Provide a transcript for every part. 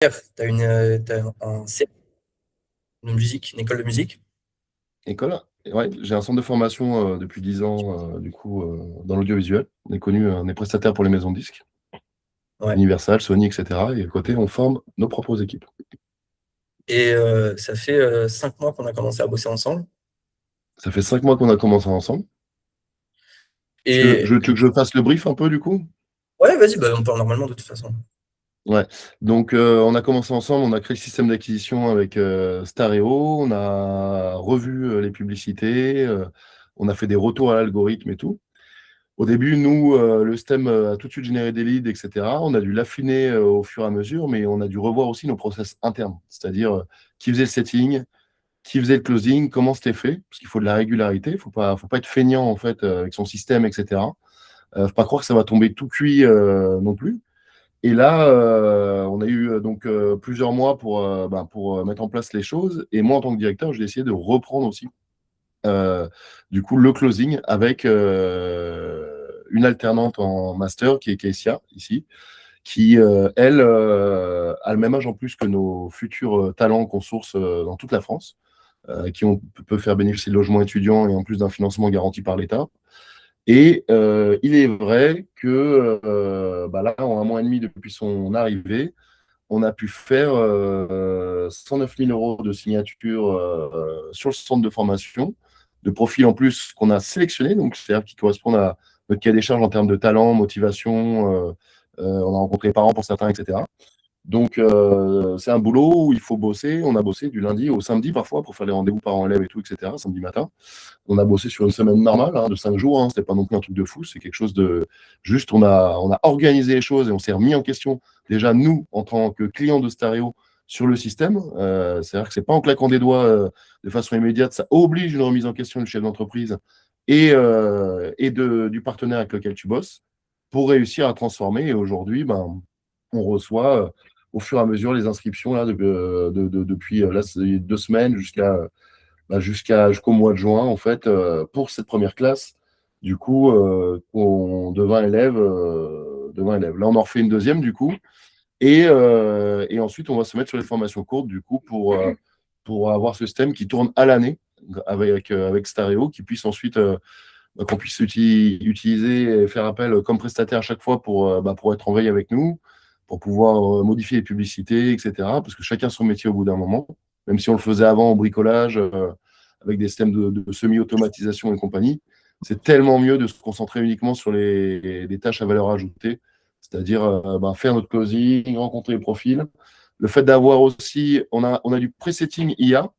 t'as un une musique, une école de musique? École? Ouais, j'ai un centre de formation depuis 10 ans, du coup, dans l'audiovisuel. On est prestataire pour les maisons de disques, Ouais. Universal, Sony, etc. Et à côté, on forme nos propres équipes. Et ça fait 5 mois qu'on a commencé à bosser ensemble. Ça fait 5 mois qu'on a commencé ensemble. Et Tu veux que je fasse le brief un peu, du coup? ouais, vas-y, bah, on parle normalement de toute façon. Ouais. Donc, on a commencé ensemble, on a créé le système d'acquisition avec Stareo, on a revu les publicités, on a fait des retours à l'algorithme et tout. Au début, nous, le système a tout de suite généré des leads, etc. On a dû l'affiner au fur et à mesure, mais on a dû revoir aussi nos process internes, c'est-à-dire qui faisait le setting, qui faisait le closing, comment c'était fait, parce qu'il faut de la régularité, faut pas être feignant en fait avec son système, etc. Faut pas croire que ça va tomber tout cuit non plus. Et là, on a eu plusieurs mois pour mettre en place les choses. Et moi, en tant que directeur, j'ai essayé de reprendre aussi euh, du coup le closing avec une alternante en master qui est Kesia ici, qui elle a le même âge en plus que nos futurs talents qu'on source dans toute la France, peut faire bénéficier de logements étudiants et en plus d'un financement garanti par l'État. Et il est vrai que là, en un mois et demi depuis son arrivée, on a pu faire 109 000 euros de signature sur le centre de formation, de profils en plus qu'on a sélectionnés, donc c'est-à-dire qui correspondent à notre cahier des charges en termes de talent, motivation. On a rencontré les parents pour certains, etc. Donc, c'est un boulot où il faut bosser. On a bossé du lundi au samedi parfois pour faire les rendez-vous parents-élèves et tout, etc., samedi matin. On a bossé sur une semaine normale, de 5 jours. C'était pas non plus un truc de fou. C'est quelque chose de juste. On a organisé les choses et on s'est remis en question. Déjà, nous, en tant que clients de Stareo, sur le système. C'est-à-dire que c'est pas en claquant des doigts de façon immédiate. Ça oblige une remise en question du chef d'entreprise et du partenaire avec lequel tu bosses pour réussir à transformer. Et aujourd'hui, on reçoit au fur et à mesure les inscriptions là, depuis là, c'est 2 semaines jusqu'au mois de juin, en fait, pour cette première classe, du coup, devant élève, devant élève. Là, on en refait une deuxième, du coup, et ensuite, on va se mettre sur les formations courtes, du coup, pour avoir ce système qui tourne à l'année avec Stareo, qu'on puisse utiliser et faire appel comme prestataire à chaque fois pour être en veille avec nous, pour pouvoir modifier les publicités, etc. Parce que chacun son métier au bout d'un moment, même si on le faisait avant au bricolage, avec des systèmes de semi-automatisation et compagnie, c'est tellement mieux de se concentrer uniquement sur les tâches à valeur ajoutée, c'est-à-dire faire notre closing, rencontrer les profils. Le fait d'avoir aussi, on a du presetting IA.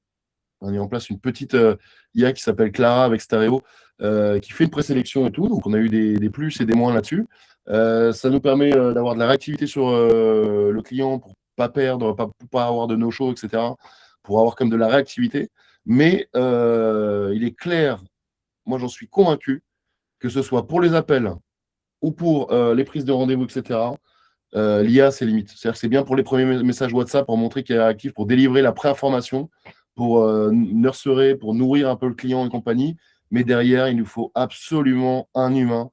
On a mis en place une petite IA qui s'appelle Clara avec Stereo, qui fait une présélection et tout. Donc, on a eu des plus et des moins là-dessus. Ça nous permet d'avoir de la réactivité sur le client pour pas perdre, pour pas avoir de no-show, etc. Pour avoir comme de la réactivité. Mais il est clair, moi j'en suis convaincu, que ce soit pour les appels ou pour les prises de rendez-vous, etc. L'IA, c'est limite. C'est-à-dire que c'est bien pour les premiers messages WhatsApp pour montrer qu'il est réactif, pour délivrer la pré-information, pour nurserer, pour nourrir un peu le client et compagnie. Mais derrière, il nous faut absolument un humain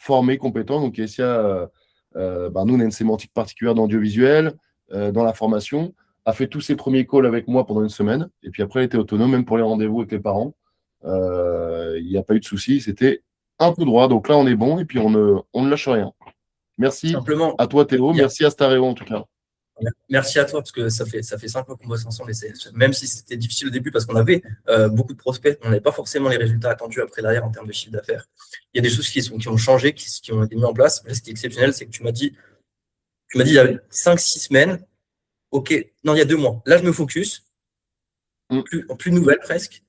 formé, compétent. Donc, Kessia, nous, on a une sémantique particulière dans l'audiovisuel, dans la formation, a fait tous ses premiers calls avec moi pendant une semaine. Et puis après, elle était autonome, même pour les rendez-vous avec les parents. Il n'y a pas eu de souci. C'était un peu droit. Donc là, on est bon et puis on ne lâche rien. Merci Simplement, à toi, Théo. il y a- Merci à Stareo, en tout cas. merci à toi, parce que ça fait 5 mois qu'on bosse ensemble, et même si c'était difficile au début, parce qu'on avait beaucoup de prospects, on n'avait pas forcément les résultats attendus après derrière en termes de chiffre d'affaires. Il y a des choses qui ont changé, qui ont été mises en place. Là, ce qui est exceptionnel, c'est que tu m'as dit il y a 5, 6 semaines, OK, non, il y a 2 mois. Là, je me focus, Mm. plus de nouvelles presque.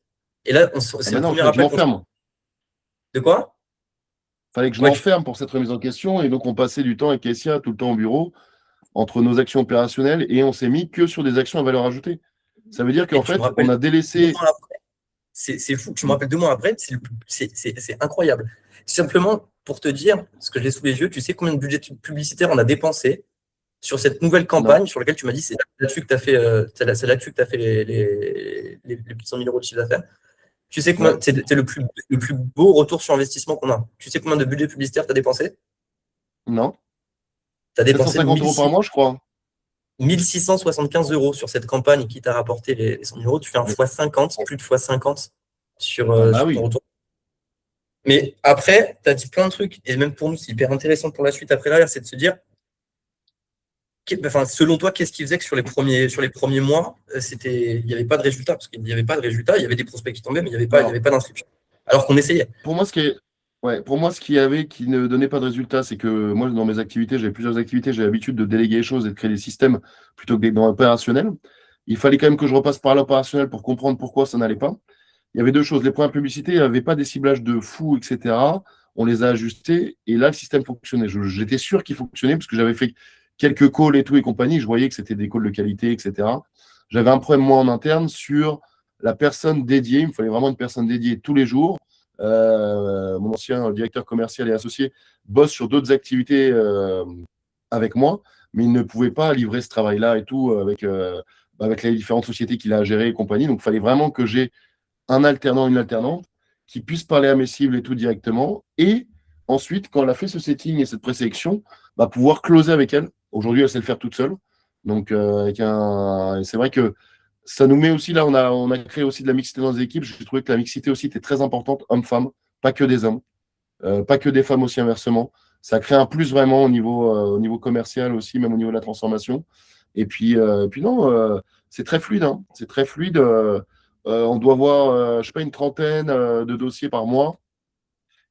Et là, Ah c'est ben le non, il premier fallait que je appel qu'on se. m'enferme. De quoi? Fallait que je Ouais, m'enferme pour cette remise en question. Et donc, on passait du temps avec Kessia tout le temps au bureau entre nos actions opérationnelles et on s'est mis que sur des actions à valeur ajoutée. Ça veut dire qu'en et tu me fait, on rappelles a deux délaissé. mois après. C'est fou. Tu me rappelles 2 mois après, c'est incroyable. Simplement pour te dire, ce que j'ai sous les yeux, tu sais combien de budget publicitaire on a dépensé sur cette nouvelle Non. campagne sur laquelle tu m'as dit c'est là-dessus que tu as fait, c'est là-dessus que tu as fait les 100 000 euros de chiffre d'affaires. Tu sais combien, Ouais. c'est le plus beau retour sur investissement qu'on a. Tu sais combien de budget publicitaire tu as dépensé? Non. Tu as dépensé 750 € par 1600. mois, je crois. 1 675 € sur cette campagne qui t'a rapporté les 100 000 €, tu fais un x50, plus de x50 sur ton retour. Mais après, tu as dit plein de trucs, et même pour nous, c'est hyper intéressant pour la suite après l'arrière, c'est de se dire, selon toi, qu'est-ce qui faisait que sur les premiers mois, il n'y avait pas de résultat? Parce qu'il n'y avait pas de résultat, il y avait des prospects qui tombaient, mais il n'y avait pas d'inscription. Alors qu'on essayait. Pour moi, ce qui ne donnait pas de résultat, c'est que moi, dans mes activités, j'avais plusieurs activités, j'ai l'habitude de déléguer les choses et de créer des systèmes plutôt que d'être dans l'opérationnel. Il fallait quand même que je repasse par l'opérationnel pour comprendre pourquoi ça n'allait pas. Il y avait deux choses. Les premières publicités, il n'y avait pas des ciblages de fous, etc. On les a ajustés et là, le système fonctionnait. J'étais sûr qu'il fonctionnait parce que j'avais fait quelques calls et tout et compagnie. Je voyais que c'était des calls de qualité, etc. J'avais un problème, moi, en interne, sur la personne dédiée. Il me fallait vraiment une personne dédiée tous les jours. Mon ancien directeur commercial et associé bosse sur d'autres activités avec moi, mais il ne pouvait pas livrer ce travail-là et tout avec les différentes sociétés qu'il a à gérer et compagnie. Donc, il fallait vraiment que j'ai un alternant, une alternante qui puisse parler à mes cibles et tout directement. Et ensuite, quand elle a fait ce setting et cette présélection, pouvoir closer avec elle. Aujourd'hui, elle sait le faire toute seule. Donc, c'est vrai que ça nous met aussi là, on a créé aussi de la mixité dans les équipes. J'ai trouvé que la mixité aussi était très importante, hommes-femmes, pas que des hommes, pas que des femmes aussi inversement. Ça crée un plus vraiment au niveau commercial aussi, même au niveau de la transformation. Et puis non, c'est très fluide. Hein. C'est très fluide. On doit avoir, je sais pas, une trentaine de dossiers par mois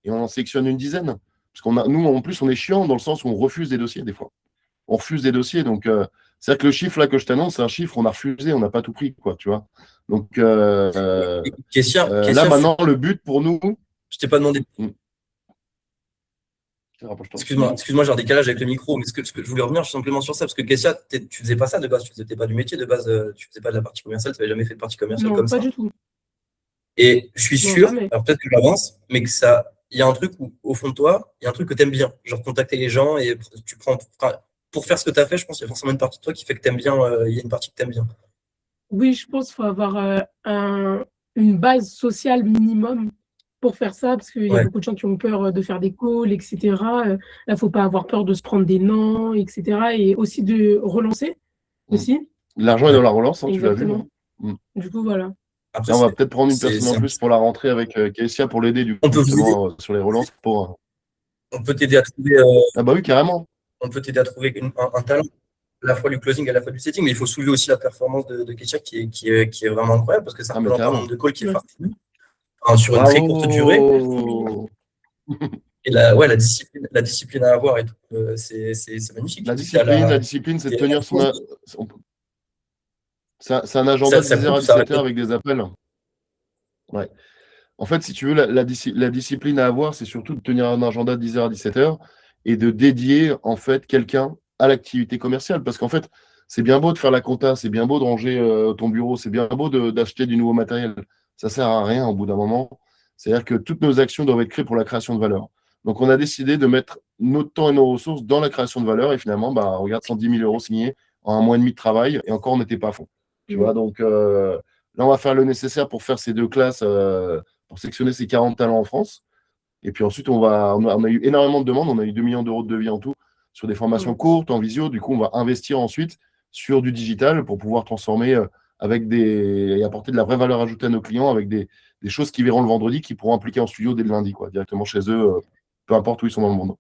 et on en sélectionne une dizaine. Parce nous, en plus, on est chiant dans le sens où on refuse des dossiers des fois. On refuse des dossiers. Donc, c'est-à-dire que le chiffre là que je t'annonce, c'est un chiffre, on a refusé, on n'a pas tout pris, quoi, tu vois. Donc, là, maintenant, le but pour nous. Je t'ai pas demandé. Excuse-moi, j'ai un décalage avec le micro, mais ce que je voulais revenir simplement sur ça, parce que Kessia, tu faisais pas ça de base, tu faisais pas du métier de base, tu faisais pas de la partie commerciale, tu n'avais jamais fait de partie commerciale comme ça. Non, pas du tout. Et je suis sûr, alors peut-être que j'avance, mais que il y a un truc où, au fond de toi, il y a un truc que tu aimes bien, genre contacter les gens et tu prends. Pour faire ce que tu as fait, je pense qu'il y a forcément une partie de toi qui fait que tu aimes bien, il y a une partie que tu aimes bien. Oui, je pense qu'il faut avoir une base sociale minimum pour faire ça, parce qu'il y a beaucoup de gens qui ont peur de faire des calls, etc. Là, il ne faut pas avoir peur de se prendre des noms, etc. Et aussi de relancer aussi. L'argent est dans la relance, hein, tu l'as vu. Du coup, voilà. Après, on va peut-être prendre une personne en plus pour la rentrée avec Kessia pour l'aider du coup, sur les relances. On peut t'aider à trouver. Ah bah oui, carrément. On peut t'aider à trouver un talent, à la fois du closing et à la fois du setting, mais il faut soulever aussi la performance de Kessia qui est vraiment incroyable parce que ça représente un nombre de calls qui est farfelu sur une très courte durée. Et la discipline à avoir et tout, c'est magnifique. La discipline, c'est de tenir son. C'est un agenda de 10h à 17h avec des appels. Ouais. En fait, si tu veux, la discipline à avoir, c'est surtout de tenir un agenda de 10h à 17h et de dédier en fait quelqu'un à l'activité commerciale. Parce qu'en fait, c'est bien beau de faire la compta, c'est bien beau de ranger ton bureau, c'est bien beau d'acheter du nouveau matériel. Ça sert à rien au bout d'un moment. C'est-à-dire que toutes nos actions doivent être créées pour la création de valeur. Donc, on a décidé de mettre notre temps et nos ressources dans la création de valeur. Et finalement, regarde, 110 000 € signés en un mois et demi de travail. Et encore, on n'était pas à fond. Tu vois, donc là, on va faire le nécessaire pour faire ces 2 classes, pour sectionner ces 40 talents en France. Et puis ensuite, on a eu énormément de demandes. On a eu 2 millions d'euros de devis en tout sur des formations courtes, en visio. Du coup, on va investir ensuite sur du digital pour pouvoir transformer et apporter de la vraie valeur ajoutée à nos clients avec des choses qu'ils verront le vendredi, qu'ils pourront appliquer en studio dès le lundi, quoi, directement chez eux, peu importe où ils sont dans le monde.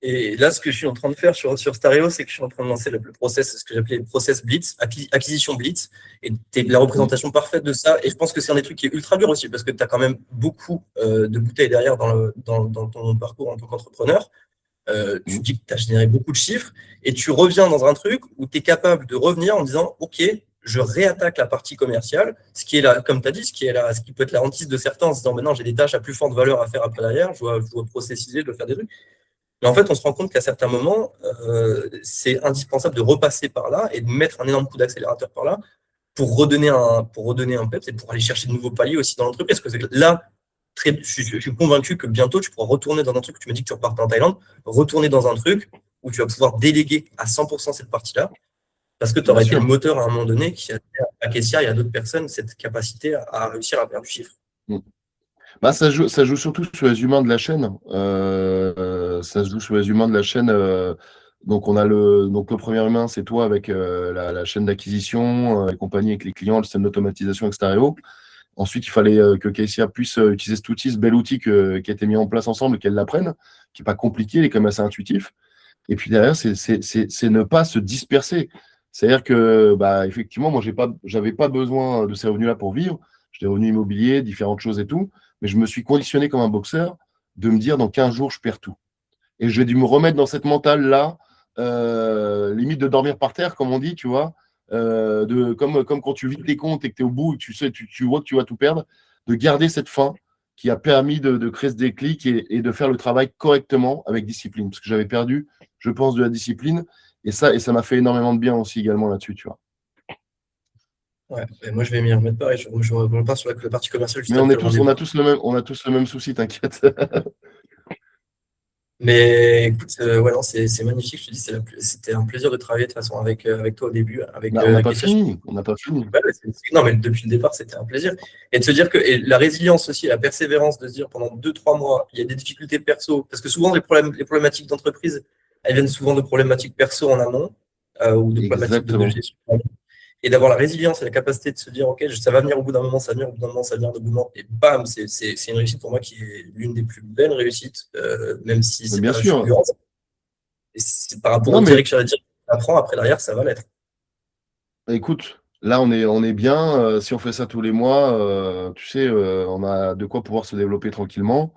Et là, ce que je suis en train de faire sur Stareo, c'est que je suis en train de lancer le process, ce que j'appelais le process Blitz, acquisition Blitz. Et tu es la représentation parfaite de ça. Et je pense que c'est un des trucs qui est ultra dur aussi, parce que tu as quand même beaucoup de bouteilles derrière dans ton parcours en tant qu'entrepreneur. Tu dis que tu as généré beaucoup de chiffres et tu reviens dans un truc où tu es capable de revenir en disant OK, je réattaque la partie commerciale, ce qui est là, comme tu as dit, ce qui peut être la hantise de certains en se disant maintenant j'ai des tâches à plus forte valeur à faire après derrière, je dois processiser, je dois faire des trucs. Mais en fait, on se rend compte qu'à certains moments, c'est indispensable de repasser par là et de mettre un énorme coup d'accélérateur par là pour redonner un peps et pour aller chercher de nouveaux paliers aussi dans l'entreprise. Parce que là, je suis convaincu que bientôt, tu pourras retourner dans un truc, tu me dis que tu repartais en Thaïlande, retourner dans un truc où tu vas pouvoir déléguer à 100% cette partie-là, parce que tu auras été le moteur à un moment donné qui a fait à Kessia et à d'autres personnes cette capacité à réussir à faire du chiffre. Ça joue surtout sur les humains de la chaîne. Ça se joue sur les humains de la chaîne Donc, le premier humain, c'est toi avec la chaîne d'acquisition et compagnie avec les clients, le système d'automatisation extérieur. Ensuite, il fallait que KCA puisse utiliser cet outil, ce bel outil qui a été mis en place ensemble, qu'elle l'apprenne, qui n'est pas compliqué, il est quand même assez intuitif. Et puis derrière, c'est ne pas se disperser. C'est-à-dire que, effectivement, moi, j'avais pas besoin de ces revenus-là pour vivre. J'ai des revenus immobiliers, différentes choses et tout. Mais je me suis conditionné comme un boxeur de me dire, dans 15 jours, je perds tout. Et j'ai dû me remettre dans cette mentale-là, limite de dormir par terre, comme on dit, tu vois. Comme quand tu vides tes comptes et que tu es au bout et que tu vois que tu vas tout perdre, de garder cette fin qui a permis de créer ce déclic et de faire le travail correctement avec discipline. Parce que j'avais perdu, je pense, de la discipline. Et ça m'a fait énormément de bien aussi également là-dessus, tu vois. Ouais, et moi je vais m'y remettre pareil. Je repars sur la partie commerciale juste Mais on après le rendez-vous. a tous le même souci, t'inquiète. Mais écoute, ouais, non, c'est magnifique. Je te dis, c'était un plaisir de travailler de toute façon avec toi au début, avec On n'a pas Kessia. fini. On n'a pas fini. Ouais, non, mais depuis le départ, c'était un plaisir. Et de se dire que et la résilience aussi, la persévérance, de se dire pendant 2-3 mois, il y a des difficultés perso. Parce que souvent, les problématiques d'entreprise, elles viennent souvent de problématiques perso en amont ou de problématiques de Exactement. gestion. Et d'avoir la résilience et la capacité de se dire, OK, ça va venir au bout d'un moment, ça va venir au bout d'un moment, ça va venir au bout d'un moment. Et bam, c'est une réussite pour moi qui est l'une des plus belles réussites, même si Mais c'est bien pas sûr. fulgurant. Et c'est par rapport Non, au mais direct sur la direction qu'on apprend, après derrière, ça va l'être. écoute, là, on est bien. Si on fait ça tous les mois, tu sais, on a de quoi pouvoir se développer tranquillement.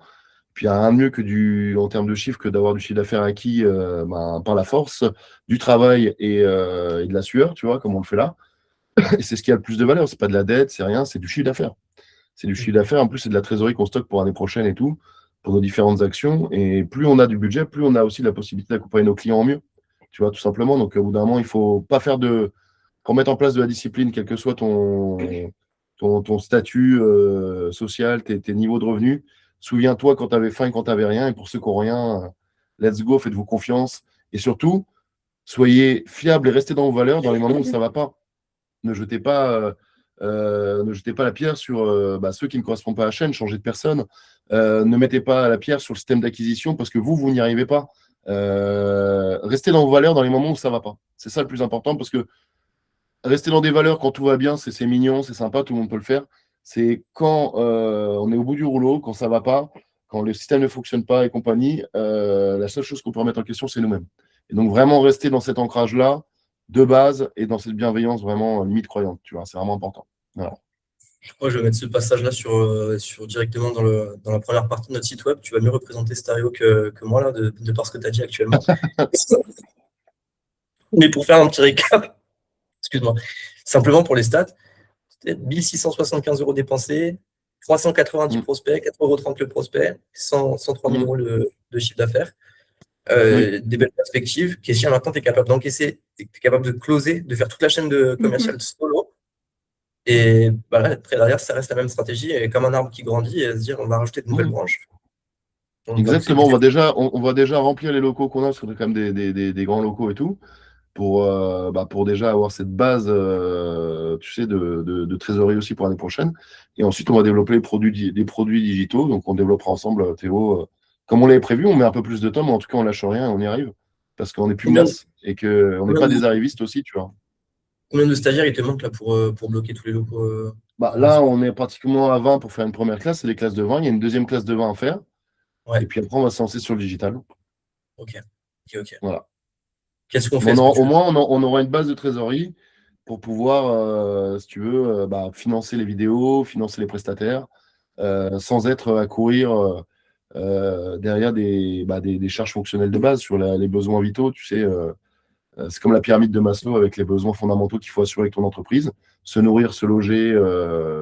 Puis, il n'y a rien de mieux en termes de chiffres que d'avoir du chiffre d'affaires acquis par la force du travail et de la sueur, tu vois, comme on le fait là. Et c'est ce qui a le plus de valeur. C'est pas de la dette, c'est rien, c'est du chiffre d'affaires. C'est du chiffre d'affaires. En plus, c'est de la trésorerie qu'on stocke pour l'année prochaine et tout, pour nos différentes actions. Et plus on a du budget, plus on a aussi la possibilité d'accompagner nos clients en mieux. Tu vois, tout simplement. Donc, au bout d'un moment, il ne faut pas faire pour mettre en place de la discipline, quel que soit ton statut social, tes niveaux de revenus. Souviens-toi quand tu avais faim et quand tu n'avais rien. Et pour ceux qui n'ont rien, let's go, faites-vous confiance. Et surtout, soyez fiables et restez dans vos valeurs dans les moments où ça ne va pas. Ne jetez pas, ne jetez pas la pierre sur ceux qui ne correspondent pas à la chaîne, changez de personne. Ne mettez pas la pierre sur le système d'acquisition parce que vous n'y arrivez pas. Restez dans vos valeurs dans les moments où ça ne va pas. C'est ça le plus important parce que rester dans des valeurs quand tout va bien, c'est mignon, c'est sympa, tout le monde peut le faire. C'est quand on est au bout du rouleau, quand ça ne va pas, quand le système ne fonctionne pas et compagnie, la seule chose qu'on peut remettre en question, c'est nous-mêmes. Et donc vraiment rester dans cet ancrage-là, de base, et dans cette bienveillance vraiment limite croyante, tu vois, c'est vraiment important. Voilà. Je crois que je vais mettre ce passage-là sur directement dans la première partie de notre site web. Tu vas mieux représenter Stereo que moi, là, de par ce que tu as dit actuellement. Mais pour faire un petit récap, excuse-moi, simplement pour les stats, 1 675 € dépensés, 390 prospects, 4,30 € le prospect, 103 000 € de chiffre d'affaires. Des belles perspectives. Question, maintenant, tu es capable d'encaisser, tu es capable de closer, de faire toute la chaîne de commerciale solo. Et après, derrière, ça reste la même stratégie. Et comme un arbre qui grandit, et à se dire, on va rajouter de nouvelles branches. Donc, exactement, on va déjà remplir les locaux qu'on a, parce qu'on a quand même des grands locaux et tout, pour déjà avoir cette base tu sais, de trésorerie aussi pour l'année prochaine. Et ensuite, on va développer des produits digitaux. Donc, on développera ensemble, Théo, comme on l'avait prévu, on met un peu plus de temps, mais en tout cas, on lâche rien, on y arrive. Parce qu'on est plus mince et qu'on n'est pas des arrivistes aussi, tu vois. Combien de stagiaires il te manque là pour bloquer tous les locaux là, on est pratiquement à 20 pour faire une première classe, c'est des classes de 20. Il y a une deuxième classe de 20 à faire. Ouais. Et puis après, on va se lancer sur le digital. Ok. Voilà. Qu'est-ce qu'on fait Au moins, on aura une base de trésorerie pour pouvoir, si tu veux, financer les vidéos, financer les prestataires, sans être à courir derrière des charges fonctionnelles de base sur les besoins vitaux. Tu sais, c'est comme la pyramide de Maslow avec les besoins fondamentaux qu'il faut assurer avec ton entreprise. Se nourrir, se loger,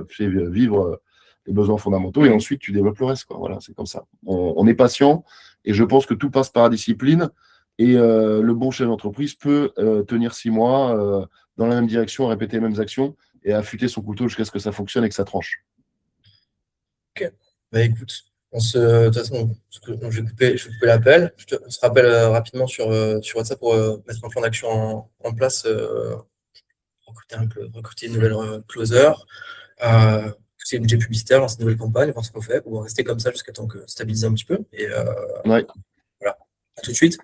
tu sais, vivre les besoins fondamentaux. Et ensuite, tu développes le reste, quoi. Voilà, c'est comme ça. On est patient et je pense que tout passe par la discipline. Et le bon chef d'entreprise peut tenir 6 mois dans la même direction, à répéter les mêmes actions et affûter son couteau jusqu'à ce que ça fonctionne et que ça tranche. Ok. Écoute, de toute façon, je vais couper l'appel. On se rappelle rapidement sur WhatsApp pour mettre un plan d'action en place, recruter une nouvelle closer, pousser le budget publicitaire dans cette nouvelle campagne, voir ce qu'on fait, pour rester comme ça jusqu'à temps que stabiliser un petit peu. Et Ouais. voilà. À tout de suite.